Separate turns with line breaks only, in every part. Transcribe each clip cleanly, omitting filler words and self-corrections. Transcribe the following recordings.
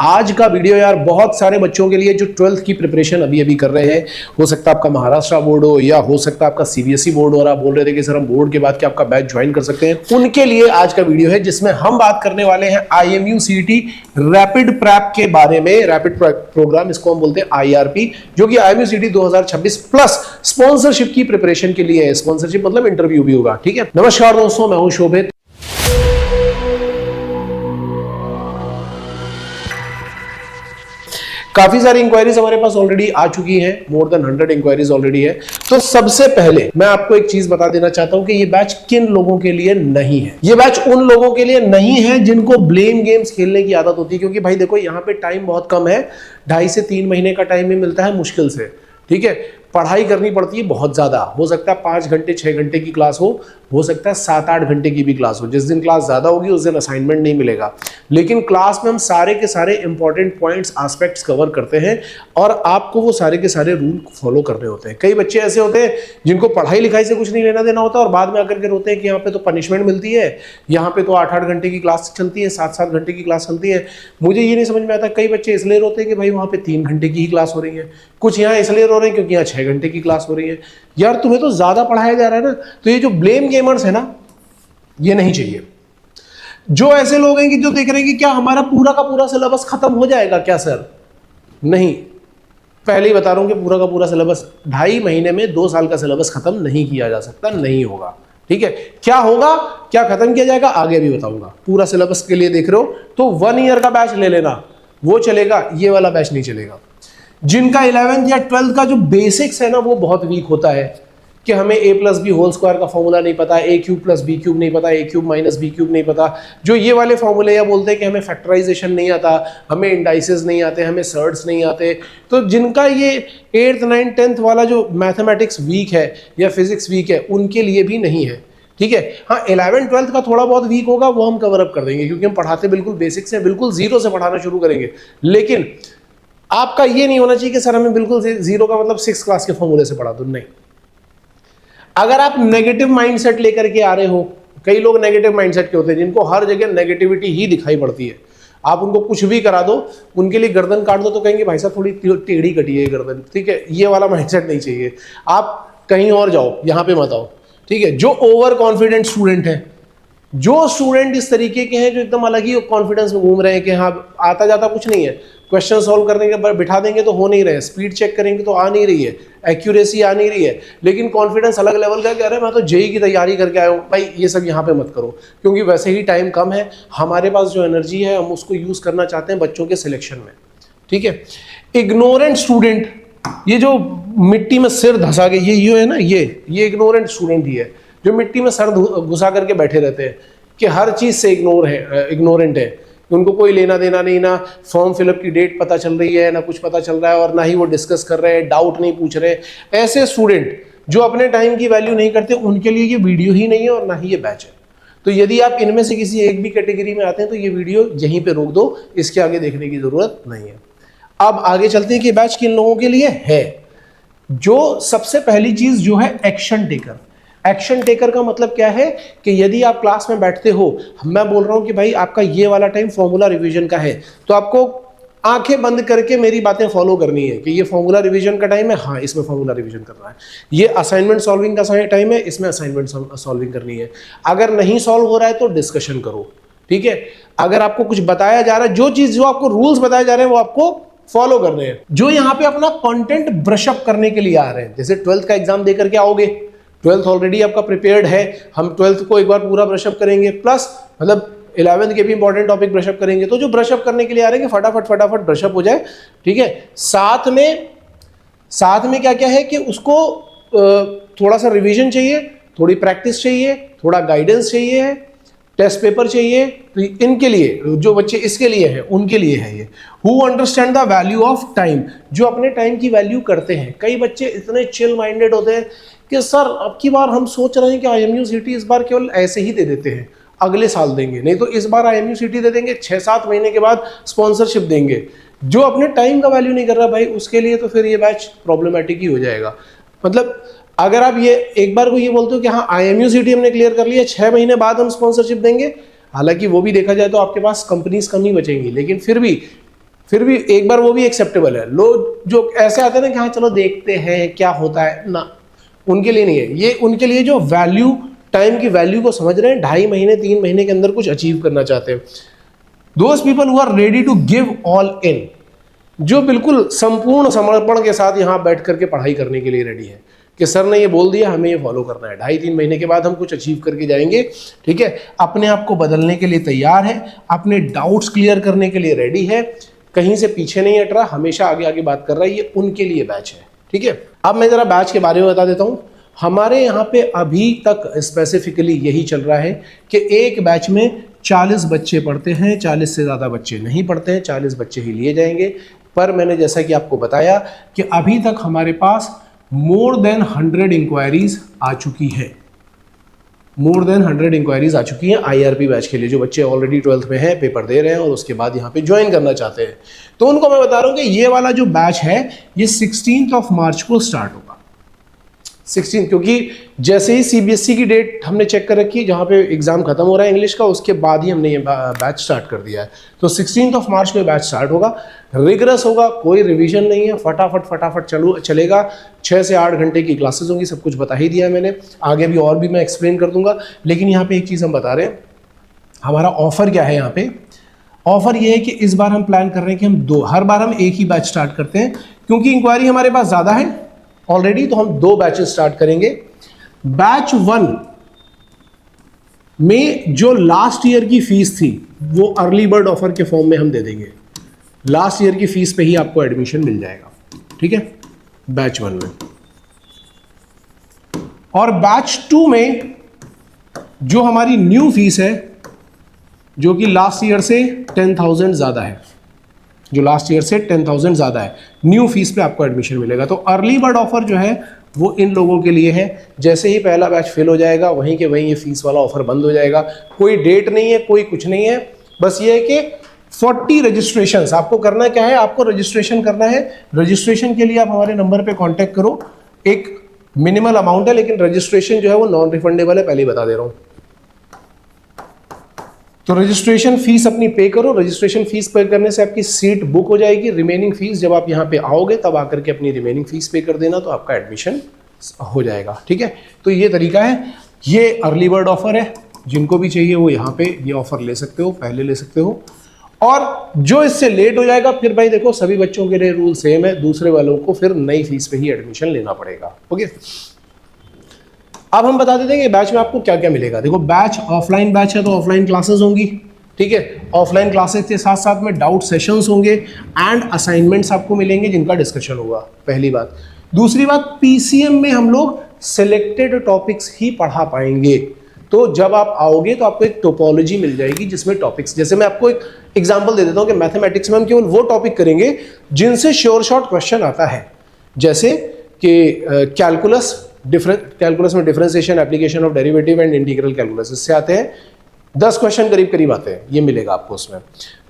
आज का वीडियो यार बहुत सारे बच्चों के लिए जो 12th की प्रिपरेशन अभी अभी कर रहे हैं, हो सकता है आपका महाराष्ट्र बोर्ड हो या हो सकता है आपका सीबीएसई बोर्ड हो, और आप बोल रहे थे कि सर हम बोर्ड के बाद क्या आपका बैच ज्वाइन कर सकते हैं, उनके लिए आज का वीडियो है जिसमें हम बात करने वाले हैं IMU CET रैपिड प्रैप के बारे में। रैपिड प्रोग्राम, इसको हम बोलते हैं IRP, जो कि IMU CET 2026 प्लस स्पॉन्सरशिप की प्रिपरेशन के लिए है। स्पॉन्सरशिप मतलब इंटरव्यू भी होगा। ठीक है, नमस्कार दोस्तों, मैं हूं शोभित। काफी सारी इंक्वायरीज हमारे पास ऑलरेडी आ चुकी हैं, मोर देन 100 इंक्वायरीज ऑलरेडी है। तो सबसे पहले मैं आपको एक चीज बता देना चाहता हूं कि ये बैच किन लोगों के लिए नहीं है। ये बैच उन लोगों के लिए नहीं है जिनको ब्लेम गेम्स खेलने की आदत होती है, क्योंकि भाई देखो यहाँ पे टाइम बहुत कम है, 2.5 से 3 महीने का टाइम ही मिलता है मुश्किल से। ठीक है, पढ़ाई करनी पड़ती है बहुत ज्यादा, हो सकता है 5 घंटे 6 घंटे की क्लास हो सकता है 7-8 घंटे की भी क्लास हो। जिस दिन क्लास ज्यादा होगी उस दिन असाइनमेंट नहीं मिलेगा, लेकिन क्लास में हम सारे के सारे इंपॉर्टेंट पॉइंट्स एस्पेक्ट्स कवर करते हैं और आपको वो सारे के सारे रूल फॉलो करने होते हैं। कई बच्चे ऐसे होते हैं जिनको पढ़ाई लिखाई से कुछ नहीं लेना देना होता और बाद में आकर के रोते हैं कि यहाँ पे तो पनिशमेंट मिलती है, यहाँ पे तो 8-8 घंटे की क्लास चलती है, 7-7 घंटे की क्लास चलती है। मुझे ये नहीं समझ में आता, कई बच्चे इसलिए रोते हैं कि भाई वहाँ पे 3 घंटे की ही क्लास हो रही है, कुछ यहाँ इसलिए रो रहे हैं क्योंकि यहाँ 6 घंटे की क्लास हो रही है। यार तुम्हें तो ज्यादा पढ़ाया जा रहा है ना। तो ये जो ब्लेम गेमर्स है ना, ये नहीं चाहिए। जो ऐसे लोग हैं कि जो देख रहे हैं कि क्या हमारा पूरा का पूरा सिलेबस खत्म हो जाएगा क्या सर, नहीं, पहले ही बता रहा हूं कि पूरा का पूरा सिलेबस 2.5 महीने में 2 साल का सिलेबस खत्म नहीं किया जा सकता, नहीं होगा। ठीक है, क्या होगा, क्या खत्म किया जाएगा, आगे भी बताऊंगा। पूरा सिलेबस के लिए देख रहे हो तो 1 ईयर का बैच ले लेना, वो चलेगा, ये वाला बैच नहीं चलेगा। जिनका 11th या 12th का जो बेसिक्स है ना वो बहुत वीक होता है, कि हमें a+b² का फॉर्मूला नहीं पता, a³ + b³ नहीं पता, a³ - b³ नहीं पता, जो ये वाले फॉर्मूले या बोलते हैं कि हमें फैक्टराइजेशन नहीं आता, हमें इंडाइसेस नहीं आते, हमें सर्ट्स नहीं आते। तो जिनका ये 8th 9th 10th वाला जो मैथमेटिक्स वीक है या फिजिक्स वीक है, उनके लिए भी नहीं है। ठीक है, हाँ 11th 12th का थोड़ा बहुत वीक होगा, वो हम कवर अप कर देंगे, क्योंकि हम पढ़ाते बिल्कुल बेसिक्स हैं, बिल्कुल जीरो से पढ़ाना शुरू करेंगे। लेकिन आपका ये नहीं होना चाहिए कि सर हमें बिल्कुल जीरो का मतलब 6th क्लास के फॉर्मूले से पढ़ा दो, नहीं। अगर आप नेगेटिव माइंडसेट लेकर के आ रहे हो, कई लोग नेगेटिव माइंडसेट के होते हैं जिनको हर जगह नेगेटिविटी ही दिखाई पड़ती है। आप उनको कुछ भी करा दो, उनके लिए गर्दन काट दो तो कहेंगे भाई साहब थोड़ी टेढ़ी कटी है गर्दन। ठीक है, ये वाला माइंडसेट नहीं चाहिए। आप कहीं और जाओ, यहाँ पे मत आओ। ठीक है, जो ओवर कॉन्फिडेंट स्टूडेंट है, जो स्टूडेंट इस तरीके के हैं जो एकदम अलग ही कॉन्फिडेंस में घूम रहे हैं कि हाँ आता जाता कुछ नहीं है, क्वेश्चन सॉल्व करने के बाद बिठा देंगे तो हो नहीं रहे, स्पीड चेक करेंगे तो आ नहीं रही है, एक्यूरेसी आ नहीं रही है, लेकिन कॉन्फिडेंस अलग लेवल का, कह रहे हैं मैं तो जेई की तैयारी करके आया हूँ। भाई ये सब यहाँ पे मत करो, क्योंकि वैसे ही टाइम कम है, हमारे पास जो एनर्जी है हम उसको यूज करना चाहते हैं बच्चों के सिलेक्शन में। ठीक है, इग्नोरेंट स्टूडेंट, ये जो मिट्टी में सिर धंसा के ये है ना, ये इग्नोरेंट स्टूडेंट ही है, जो मिट्टी में सर घुसा करके बैठे रहते हैं कि हर चीज से इग्नोरेंट है, उनको कोई लेना देना नहीं, ना फॉर्म फिलअप की डेट पता चल रही है, ना कुछ पता चल रहा है, और ना ही वो डिस्कस कर रहे हैं, डाउट नहीं पूछ रहे। ऐसे स्टूडेंट जो अपने टाइम की वैल्यू नहीं करते, उनके लिए ये वीडियो ही नहीं है और ना ही ये बैच है। तो यदि आप इनमें से किसी एक भी कैटेगरी में आते हैं तो ये वीडियो यहीं पे रोक दो, इसके आगे देखने की जरूरत नहीं है। अब आगे चलते हैं कि बैच किन लोगों के लिए है। जो सबसे पहली चीज जो है एक्शन टेकर। एक्शन टेकर का मतलब क्या है कि यदि आप क्लास में बैठते हो, मैं बोल रहा हूं कि भाई आपका ये वाला टाइम फॉर्मूला रिवीजन का है, तो आपको आंखें बंद करके मेरी बातें फॉलो करनी है कि ये फॉर्मूला रिवीजन का टाइम है, हाँ इसमें फॉर्मूला रिवीजन करना है। ये असाइनमेंट सॉल्विंग का टाइम है, इसमें असाइनमेंट सॉल्विंग करनी है। अगर नहीं सॉल्व हो रहा है तो डिस्कशन करो। ठीक है, अगर आपको कुछ बताया जा रहा है, जो आपको रूल्स बताए जा रहे हैं वो आपको फॉलो करने हैं। जो यहाँ पे अपना कंटेंट ब्रशअप करने के लिए आ रहे हैं, जैसे 12th का एग्जाम दे करके आओगे, 12th ऑलरेडी आपका प्रिपेयर्ड है, हम 12th को एक बार पूरा ब्रशअप करेंगे, प्लस मतलब 11th के भी इंपॉर्टेंट टॉपिक ब्रशअप करेंगे। तो जो ब्रशअप करने के लिए आ रहे हैं फटाफट ब्रशअप हो जाए। ठीक है, साथ में क्या क्या है कि उसको थोड़ा सा रिवीजन चाहिए, थोड़ी प्रैक्टिस चाहिए, थोड़ा गाइडेंस चाहिए, टेस्ट पेपर चाहिए। तो इनके लिए जो बच्चे इसके लिए हैं उनके लिए है ये। Who understand the value of time, जो अपने टाइम की वैल्यू करते हैं। कई बच्चे इतने चिल माइंडेड होते हैं कि सर अब की बार हम सोच रहे हैं कि IMU CET इस बार केवल ऐसे ही दे देते हैं, अगले साल देंगे, नहीं तो इस बार IMU CET दे देंगे, 6-7 महीने के बाद स्पॉन्सरशिप देंगे। जो अपने टाइम का वैल्यू नहीं कर रहा भाई, उसके लिए तो फिर ये बैच प्रॉब्लमेटिक ही हो जाएगा। मतलब अगर आप ये एक बार को ये बोलते हो कि हाँ IMU CET हमने क्लियर कर लिया, 6 महीने बाद हम स्पॉन्सरशिप देंगे, हालांकि वो भी देखा जाए तो आपके पास कंपनीज कम ही बचेंगी, लेकिन फिर भी फिर भी एक बार वो भी एक्सेप्टेबल है। लोग जो ऐसे आते हैं ना कि हाँ चलो देखते हैं क्या होता है ना, उनके लिए नहीं है ये। उनके लिए जो वैल्यू, टाइम की वैल्यू को समझ रहे हैं, 2.5 महीने 3 महीने के अंदर कुछ अचीव करना चाहते हैं, those people who are ready to give all in, जो बिल्कुल संपूर्ण समर्पण के साथ यहां बैठ करके पढ़ाई करने के लिए रेडी है कि सर ने ये बोल दिया, हमें ये फॉलो करना है, 2.5-3 महीने के बाद हम कुछ अचीव करके जाएंगे। ठीक है, अपने आप को बदलने के लिए तैयार है, अपने डाउट्स क्लियर करने के लिए रेडी है, कहीं से पीछे नहीं हट रहा, हमेशा आगे आगे बात कर रहा है, ये उनके लिए बैच है। ठीक है, अब मैं जरा बैच के बारे में बता देता हूं। हमारे यहाँ पे अभी तक स्पेसिफिकली यही चल रहा है कि एक बैच में 40 बच्चे पढ़ते हैं, 40 से ज़्यादा बच्चे नहीं पढ़ते हैं, 40 बच्चे ही लिए जाएंगे। पर मैंने जैसा कि आपको बताया कि अभी तक हमारे पास मोर देन 100 इंक्वायरीज आ चुकी है, मोर देन 100 इंक्वायरीज आ चुकी हैं IRP बैच के लिए, जो बच्चे ऑलरेडी 12th में हैं, पेपर दे रहे हैं और उसके बाद यहाँ पे ज्वाइन करना चाहते हैं। तो उनको मैं बता रहा हूँ कि ये वाला जो बैच है ये 16 मार्च को स्टार्ट होगा। 16, क्योंकि जैसे ही CBSE की डेट हमने चेक कर रखी है, जहाँ पे एग्जाम खत्म हो रहा है इंग्लिश का, उसके बाद ही हमने ये बैच स्टार्ट कर दिया है। तो 16 मार्च में बैच स्टार्ट होगा, रिगरस होगा, कोई रिवीजन नहीं है, फटाफट चलेगा। 6 से 8 घंटे की क्लासेस होंगी, सब कुछ बता ही दिया है मैंने, आगे भी और भी मैं एक्सप्लेन कर दूंगा। लेकिन यहाँ पे एक चीज़ हम बता रहे हैं, हमारा ऑफर क्या है यहाँ पे। ऑफर ये है कि इस बार हम प्लान कर रहे हैं कि हम हर बार हम एक ही बैच स्टार्ट करते हैं, क्योंकि इंक्वायरी हमारे पास ज़्यादा है ऑलरेडी, तो हम 2 बैचेस स्टार्ट करेंगे। बैच 1 में जो लास्ट ईयर की फीस थी वो अर्ली बर्ड ऑफर के फॉर्म में हम दे देंगे, लास्ट ईयर की फीस पे ही आपको एडमिशन मिल जाएगा। ठीक है, बैच 1 में। और बैच 2 में जो हमारी न्यू फीस है, जो कि लास्ट ईयर से 10,000 ज़्यादा है, जो लास्ट ईयर से 10,000 ज़्यादा है, न्यू फीस पे आपको एडमिशन मिलेगा। तो अर्ली बर्ड ऑफर जो है वो इन लोगों के लिए है। जैसे ही पहला बैच फिल हो जाएगा, वहीं के वहीं ये फीस वाला ऑफर बंद हो जाएगा। कोई डेट नहीं है, कोई कुछ नहीं है, बस ये है कि 40 रजिस्ट्रेशंस आपको करना क्या है, आपको रजिस्ट्रेशन करना है। रजिस्ट्रेशन के लिए आप हमारे नंबर पे कांटेक्ट करो, एक मिनिमल अमाउंट है, लेकिन रजिस्ट्रेशन जो है वो नॉन रिफंडेबल है, पहले ही बता दे रहा हूँ। तो रजिस्ट्रेशन फीस अपनी पे करो, रजिस्ट्रेशन फीस पे करने से आपकी सीट बुक हो जाएगी। रिमेनिंग फीस जब आप यहाँ पे आओगे तब आकर के अपनी रिमेनिंग फीस पे कर देना, तो आपका एडमिशन हो जाएगा। ठीक है, तो ये तरीका है, ये अर्ली बर्ड ऑफर है, जिनको भी चाहिए वो यहाँ पे ये ऑफर ले सकते हो, पहले ले सकते हो। और जो इससे लेट हो जाएगा, फिर भाई देखो सभी बच्चों के लिए रूल सेम है, दूसरे वालों को फिर नई फीस पे ही एडमिशन लेना पड़ेगा। ओके, अब हम बता देते हैं कि बैच में आपको क्या क्या मिलेगा। देखो, बैच ऑफलाइन बैच है तो ऑफलाइन क्लासेस होंगी। ठीक है, ऑफलाइन क्लासेस के साथ साथ में डाउट सेशंस होंगे एंड असाइनमेंट्स आपको मिलेंगे, जिनका डिस्कशन होगा, पहली बात। दूसरी बात, PCM में हम लोग सिलेक्टेड टॉपिक्स ही पढ़ा पाएंगे। तो जब आप आओगे तो आपको एक टोपोलॉजी मिल जाएगी, जिसमें टॉपिक्स, जैसे मैं आपको एक एग्जाम्पल दे देता हूँ कि मैथमेटिक्स में हम केवल वो टॉपिक करेंगे जिनसे श्योर शॉर्ट क्वेश्चन आता है, जैसे कि कैलकुलस में differentiation, application of derivative and integral calculus, इससे आते हैं 10 क्वेश्चन करीब आते हैं, ये मिलेगा आपको उसमें।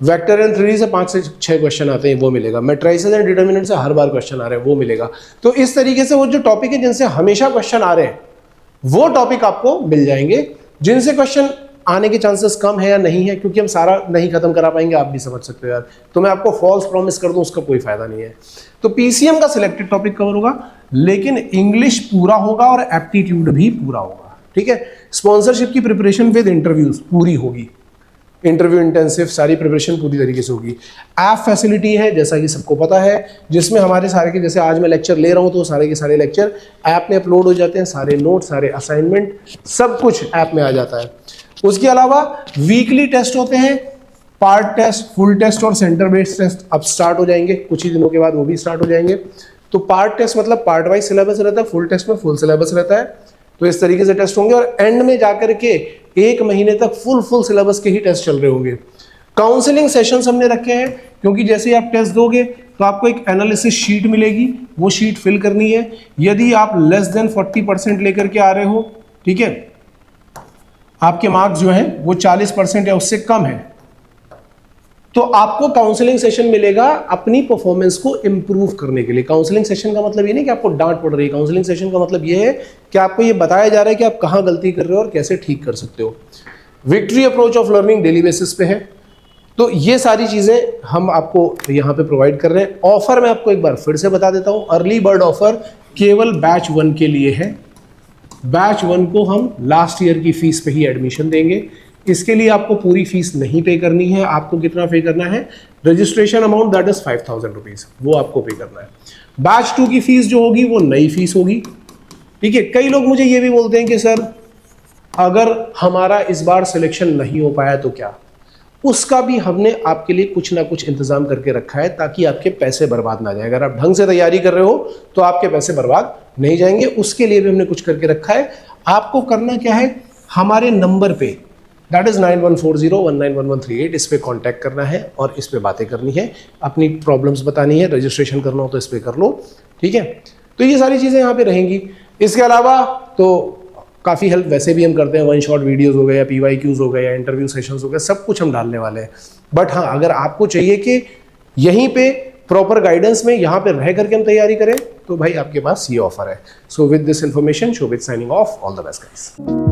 वेक्टर एंड थ्योरी से 5 से 6 क्वेश्चन आते हैं, वो मिलेगा। मैट्रिसेस एंड डिटरमिनेंट से हर बार क्वेश्चन आ रहे हैं, वो मिलेगा। तो इस तरीके से वो जो टॉपिक है जिनसे हमेशा क्वेश्चन आ रहे हैं, वो टॉपिक आपको मिल जाएंगे। जिनसे क्वेश्चन आने के चांसेस कम है या नहीं है, क्योंकि हम सारा नहीं खत्म करा पाएंगे, आप भी समझ सकते हो यार, तो मैं आपको फॉल्स प्रॉमिस कर दूं, उसका कोई फायदा नहीं है। तो PCM का सिलेक्टेड टॉपिक कवर होगा, लेकिन इंग्लिश पूरा होगा और एप्टीट्यूड भी पूरा होगा। ठीक है, स्पॉन्सरशिप की प्रिपरेशन विद इंटरव्यूज पूरी होगी, इंटरव्यू इंटेंसिव सारी प्रिपरेशन पूरी तरीके से होगी। ऐप फैसिलिटी है, जैसा कि सबको पता है, जिसमें हमारे सारे के, जैसे आज मैं लेक्चर ले रहा हूं तो सारे के सारे लेक्चर ऐप में अपलोड हो जाते हैं, सारे नोट, सारे असाइनमेंट, सब कुछ ऐप में आ जाता है। उसके अलावा वीकली टेस्ट होते हैं, पार्ट टेस्ट, फुल टेस्ट और सेंटर बेस्ड टेस्ट अब स्टार्ट हो जाएंगे, कुछ ही दिनों के बाद वो भी स्टार्ट हो जाएंगे। तो पार्ट टेस्ट मतलब पार्ट वाइज सिलेबस रहता है, फुल टेस्ट में फुल सिलेबस रहता है। तो इस तरीके से टेस्ट होंगे और एंड में जाकर के 1 महीने तक फुल सिलेबस के ही टेस्ट चल रहे होंगे। काउंसलिंग सेशंस हमने रखे हैं, क्योंकि जैसे ही आप टेस्ट दोगे तो आपको एक एनालिसिस शीट मिलेगी, वो शीट फिल करनी है। यदि आप लेस देन 40% लेकर के आ रहे हो, ठीक है, आपके मार्क्स जो हैं वो 40% या उससे कम है, तो आपको काउंसलिंग सेशन मिलेगा अपनी परफॉर्मेंस को इंप्रूव करने के लिए। काउंसलिंग सेशन का मतलब ये नहीं कि आपको डांट पड़ रही है, काउंसलिंग सेशन का मतलब ये है कि आपको ये बताया जा रहा है कि आप कहां गलती कर रहे हो और कैसे ठीक कर सकते हो। Victory approach of learning daily basis पे है, तो ये सारी चीजें हम आपको यहाँ पे प्रोवाइड कर रहे हैं। ऑफर मैं आपको एक बार फिर से बता देता हूँ, अर्ली बर्ड ऑफर केवल बैच 1 के लिए है। बैच 1 को हम लास्ट ईयर की फीस पे ही एडमिशन देंगे। इसके लिए आपको पूरी फीस नहीं पे करनी है। आपको कितना पे करना है? Registration amount that is 5000 rupees, वो आपको पे करना है। बैच 2 की फीस जो होगी वो नई फीस होगी, ठीक है। कई लोग मुझे ये भी बोलते हैं कि सर अगर हमारा इस बार सिलेक्शन नहीं हो पाया तो क्या? उसका भी हमने आपके लिए कुछ ना कुछ इंतजाम करके रखा है ताकि आपके पैसे बर्बाद ना जाए। अगर आप ढंग से तैयारी कर रहे हो तो आपके पैसे बर्बाद नहीं जाएंगे, उसके लिए भी हमने कुछ करके रखा है। आपको करना क्या है? हमारे नंबर पे दैट इज 9140191138 इस पे कांटेक्ट करना है और इस पे बातें करनी है, अपनी प्रॉब्लम्स बतानी है, रजिस्ट्रेशन करना हो तो इस पे कर लो, ठीक है। तो ये सारी चीजें यहाँ पे रहेंगी। इसके अलावा तो काफ़ी हेल्प वैसे भी हम करते हैं, 1 शॉट वीडियोस हो गए या PYQs हो गए या इंटरव्यू सेशंस हो गए, सब कुछ हम डालने वाले हैं। बट हाँ, अगर आपको चाहिए कि यहीं पे प्रॉपर गाइडेंस में यहाँ पे रह करके हम तैयारी करें तो भाई आपके पास ये ऑफर है। So with this information, Shobhit signing off, all the best guys.